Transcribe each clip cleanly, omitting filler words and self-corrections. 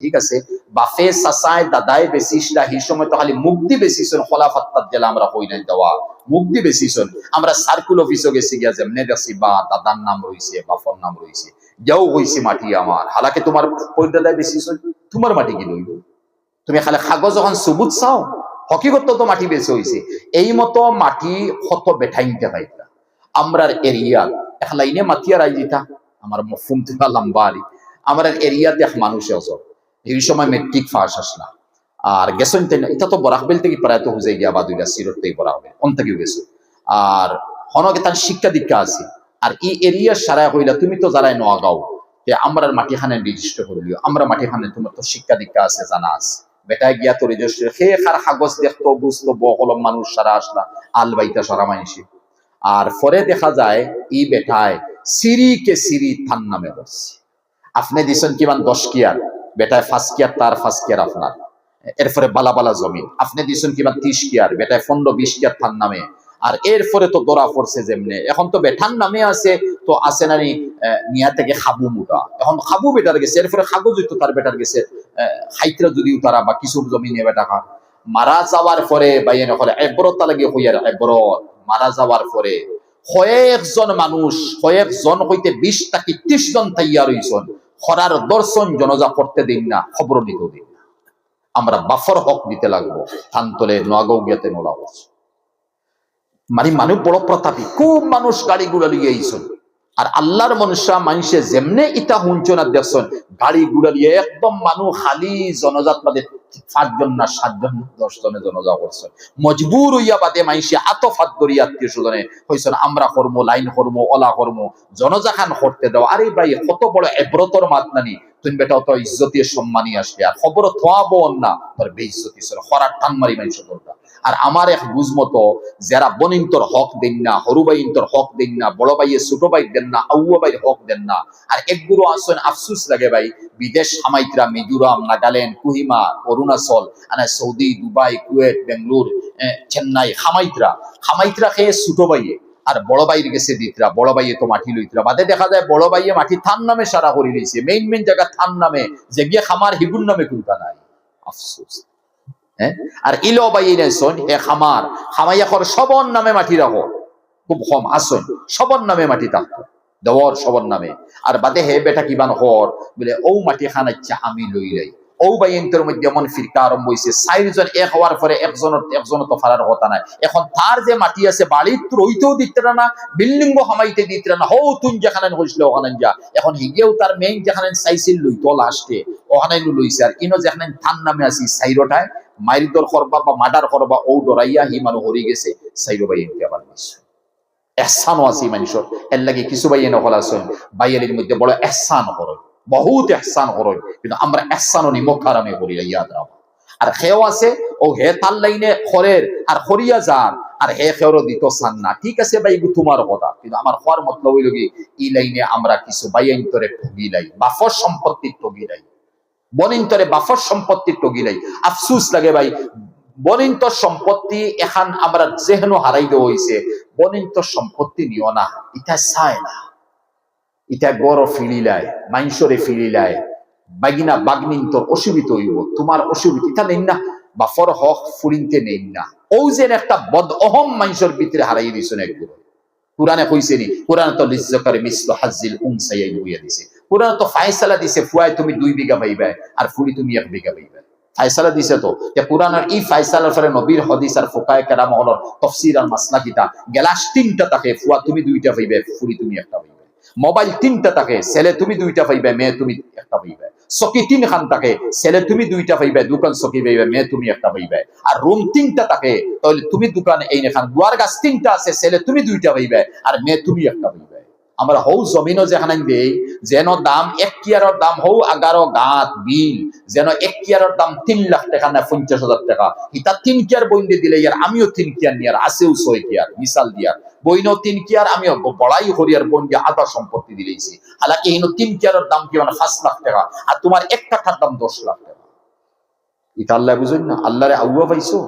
ঠিক আছে, বাফে সাসায় দাদায় বেসিসরা এই সময় তো খালি মুক্তি বেসিসন খোলাফাত্তার জেলা আমরা হই নাই দেওয়া মুক্তি বেসিসন আমরা সার্কুল অফিসে গেছি গিয়া যেমনে দেখছি বা দাদার নাম রয়েছে বাফর নাম রয়েছে যাও হইছে মাটি আমার হালাকে তোমার পরিদাদায় বেসিসন তোমার মাটি কি লইব তুমি খালি কাগজ যখন সুবুত চাও হকিগত তো মাটি বেশি হয়েছে এই মতো মাটি কত বেঠাইতে পাইতা আমরার এরিয়া এক লাইনে মাতিয়া রাই দিতা আমার মফুম থেকে লম্বারি আমার এরিয়াতে এক মানুষ আছে এই সময় মেট্রিক পাস আসলা আর গেছেন এটা তো বরাকবেল থেকে প্রায় তো হুজাই গিয়া বাদুইলা সিরত থেকে বরাকবেল অন থেকেও গেছো আর হনকে তার শিক্ষা দীক্ষা আছে আর এই এরিয়ার সারায় হইলা তুমি তো যারাই নোয়াগাঁও যে আমরা মাটিখানে রেজিস্টার করলিও আমরা মাটিখানে তোমার তো শিক্ষা দীক্ষা আছে জানা আছে বেটায় গিয়া তো রেজিস্টার সে খার কাগজ দেখতো বুঝতো বকলম মানুষ সারা আসলা আল বাইতা সারা মাইসি আর পরে দেখা যায় এই বেটায় সিরি কে সিরি থান নামে বসছে আপনি দিছেন কিমান 10 কিয়ার বেটায় 5 কিয়ার তার 5 কিয়ার আপনার এরপরে বালা বালা জমিন আপনি দিছেন কিমান 30 কিয়ার বেটায় 15-20 কিয়ার থান নামে আর এরপরে তো দরা পড়ছে যেমনে এখন তো বেঠান নামে আছে তো আছে নানি নিয়া থেকে খাবু মুটা এখন খাবু বেটার গেছে এরপরে কাগজ তো তার বেটার গেছে হাইতরা যদিও তারা বা কিছু জমিনে বেটা খা মারা যাওয়ার পরে বাইনে হলে এবরতা লাগে হইয়ার এবরত মারা যাওয়ার পরে কয়েকজন মানুষ কয়েকজন হইতে 20 থেকে 30 জন তৈয়ার হইছেন খরার দর্শন জনজা করতে দিন না খবর নিতে দিন না আমরা বাফর হক দিতে লাগবো থানতলে নোয়াগাঁও গিয়াতে নোলা বসে মানে মানুষ বড় প্রতাপী খুব মানুষ গাড়ি গুড়া লিয়ে আইসন আর আল্লাহর মনুষ্য মানুষে যেমনে ইটা হুঞ্চন আর দেখছেন গাড়ি গুড়া লিয়ে একদম মানুষ খালি জনজাত বাদে 5 জন না 7 জন 10 জনে জনজা করছেন মজবুর হইয়া বাদে মানুষে আতফাত করি আত্মীয় স্বজনে হইছেন আমরা কর্ম লাইন কর্ম ওলা কর্ম জনজা খান করতে দাও আরে ভাই কত বড় এব্রতর মাত নানি তুমি বেটাও তো ইজ্জতীয় সম্মানী আসবে আর খবর থোয়াবো না তোর বেইজ্জতি ছিল খরার টান মারি মানুষ করতা আর আমার এক বুঝমতো যারা বনিন্তর হক দেন না হরু বাইন্তর হক দেন না বড় ভাইয়ে ছোট ভাই দেন না আউয়া ভাই হক দেন না আর একগুরু আসেন আফসুস লাগে ভাই বিদেশ সামাইত্রা মিজোরাম নাগাল্যান্ড কুহিমা অরুণাচল আনা Saudi Dubai Kuwait Bangalore Chennai খামাইত্রা খেয়ে ছোট ভাইয়ে আর বড় ভাইয়ের গেছে দিতরা বড় ভাইয়ে তো মাটি লইতরা বাদে দেখা যায় বড় ভাইয়ে মাটি থান নামে সারা করে লইছে মেইন জায়গা থান নামে যে গিয়ে খামার হিগুন নামে কোনটা নাই আফসোস আর ইলো বাইয়ে নেছন হে খামাইয়া কর সবর নামে মাটি রাখো খুব কম আসন সবর নামে মাটি থাকতো দেওয়ার সবর নামে আর বাদে হে বেটা কিবান হর বলে ও মাটি খানাচ্ছা আমি লই লাই ও বাইয়ের মধ্যে এমন ফিরকা আরম্ভ হয়েছে 4 জন এক হওয়ার পরে একজন তো ফারার কথা নাই এখন তার যে মাটি আছে বাড়ির রইতেও দিতে না বিল্ডিং হামাইতে দিতে না হো তুই যেখানে হইছিল ওখানে যা এখন হিগেও তার মেইন যেখানে চাইছিল লইতো লাস্টে ওখানে লইছে আর ইনো যেখানে থান নামে আছি সাইরোটায় মাইরিদর করবা বা মার্ডার করবা ও ডরাইয়া হি মানুষ হরি গেছে সাইরো ভাই এনকে আবার নিছে এহসানও আছে মানুষের এর লাগে কিছু ভাই এনে হল আছেন বাইয়ের মধ্যে বড় এহসান করো বহুত এহসান করো কিন্তু আমরা এহসানও নিমক হারামে করি ইয়াদ রাখো আর খেও আছে ও হে তার লাইনে খরের আর খরিয়া যান আর হে খেওরও দিত চান না ঠিক আছে ভাই তোমার কথা কিন্তু আমার হওয়ার মতলব হইল কি ই লাইনে আমরা কিছু বাইন্তরে ঠগিলাই বাফর সম্পত্তি ঠগিলাই বনিন্তরে বাফর সম্পত্তি ঠগিলাই আফসুস লাগে ভাই বনিন্তর সম্পত্তি এখন আমরা যেহেন হারাই দেওয়া হয়েছে বনিন্তর সম্পত্তি নিও না এটা চায় না এটা গড় ফিরিলায় মাইনসরে ফিরিলায় বাগিনা বাগনিন্তর অসুবিধা হইব তোমার অসুবিধা এটা নেই না বাফর হক ফুরিনতে নেই না ও যে একটা বদ অহম মাইনসর ভিতরে হারাই দিয়েছেন একগুলো কুরআনে কইছে নি কুরআন তো লিজ্জাকারি মিসলু হাজ্জিল উনসায়াইন হইয়া দিছে কুরআন তো ফায়সালা দিছে ফুয়ায় তুমি 2 বিঘা পাইবা আর ফুলি তুমি 1 বিঘা পাইবা ফায়সালা দিছে তো যে কুরআনের এই ফায়সালার পরে নবীর হাদিস আর ফুকায়ে কেরাম হলো তাফসীর আর মাসলাকিটা গেলাস 3টা থাকে ফুয়া তুমি 2টা পাইবা ফুলি তুমি 1টা পাইবা মোবাইল 3টা থাকে ছেলে তুমি 2টা পাইবা মেয়ে তুমি 1টা পাইবা সকি 3 খান থাকে ছেলে তুমি 2টা পাইবা দোকান সকি পাইবা মেয়ে তুমি 1টা পাইবা আর রুম 3টা থাকে তাহলে তুমি দোকান এই নেখান দুয়ার গাছ 3টা আছে ছেলে তুমি 2টা পাইবা আর মেয়ে তুমি 1টা পাইবা আমরা হৌ জমিনও যেখানে দেই যেন দাম 1 কিয়ারের দাম হৌ 11 গাঁত বিল যেন 1 কিয়ারের দাম 3 লাখ টাকা না 50,000 টাকা এটা 3 কিয়ার বইন্দে দিলে ইয়ার আমিও 3 কিয়ার নিয়ার আছেও 6 কিয়ার মিসাল দিয়ার বইনো 3 কিয়ার আমিও বড়াই হরিয়ার বইন্দে আধা সম্পত্তি দিলেইছি হালাকি ইনো 3 কিয়ারের দাম কি মানে 5 লাখ টাকা আর তোমার এক কাঠার দাম 10 লাখ টাকা এটা আল্লাহ বুঝুন না আল্লাহরে আউয়া পাইছো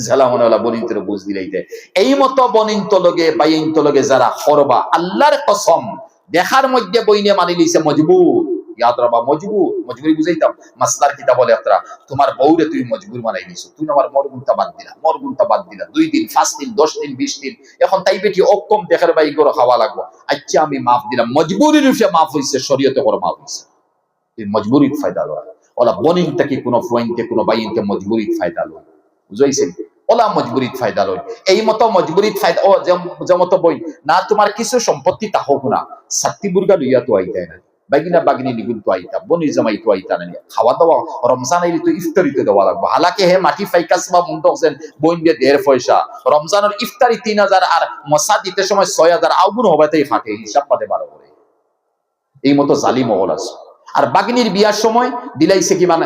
জালামওয়ালা বনিন্তরে বুঝ দিলাইতে এই মতো বনিন্ত লগে বাইন্ত লগে যারা খরবা আল্লাহর কসম দেখার মধ্যে বইনে মানি লিছে মজবুর ইয়াদ রাবা মজবুর, মজবুরি বুঝাইতাম মাসলার কিতাব বলে একটা, তোমার বউরে তুই মজবুর বানাই দিছো, তুই আমার মরগুনটা বাদ দিলা 2 দিন 5 দিন 10 দিন 20 দিন, এখন তাই বেটি অক্ষম দেখার বাই করে খাওয়া লাগবো, আচ্ছা আমি মাফ দিলাম, মজবুরির রূপে মাফ হইছে, শরীয়তে করে মাফ হইছে, এই মজবুরির ফায়দা লয়। ওলা বনিন থেকে কোনো ফ্রেন্ডকে কোনো বাইনকে মজবুরির ফায়দা লয়, বুঝাইছেন? ওলা মজবুরিত ফায়দা লয়। এই মতো মজবুরিত ফায়দা ও যেমত বই না, তোমার কিছু সম্পত্তি তা হোক না, সাত্তি বুর্গা লইয়া তো আইতাই না, বাগিনা বাগিনী নিগুন তো আইতা, বনির জামাই তো আইতা না, খাওয়া দাওয়া রমজান আইলে তো ইফতারিতে দেওয়া লাগবে, হালাকে হে মাটি ফাইকাস বা মুন্ড হোসেন বইন দিয়ে 1.5 পয়সা, রমজানের ইফতারি 3000 আর মশা দিতে সময় 6000, আউগুন হবে তাই ফাটে, হিসাব পাতে 12 করে। এই মতো জালিম মহল আছে। আর বাগিনীর বিয়ার সময় দিলাইছে কি মানে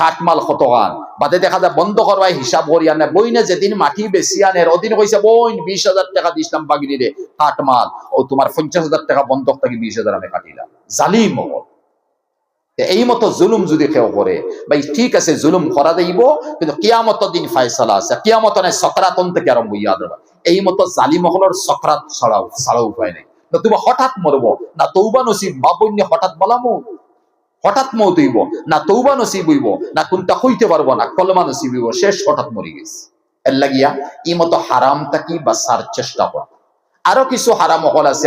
কাঠমাল কতগান বাদে দেখা যায় বন্ধ করবাই হিসাব করিয়া না, বইনে যেদিন মাটি বেশি আনের ওদিন কইছে বইন 20,000 টাকা দিছিলাম বাগিনীরে কাঠমাল, ও তোমার 50,000 টাকা বন্ধক থাকি 20,000 আমি কাটিলাম। জালিম মহল। এই মতো জুলুম যদি কেউ করে ভাই ঠিক আছে, জুলুম করা যাইব, কিন্তু কিয়ামত দিন ফায়সালা আছে, কিয়ামত নাই সকরাতন থেকে আরম্ভ ইয়াদ রাখবা। এই মতো জালিম মহলের সকরাত ছাড়া উপায় নেই। না তুমি হঠাৎ মরবো, না তৌবা নসিব, বাবন্য হঠাৎ বলামো, হঠাৎ মৌত হইব, না তৌবা নসিব হইব, না কোনটা হইতে পারবো না, কলমা নসিব হইব, শেষ হঠাৎ মরি গেছে। এর লাগিয়া এই মতো হারাম থাকি বা সার চেষ্টা কর। আরো কিছু হারাম হল আছে।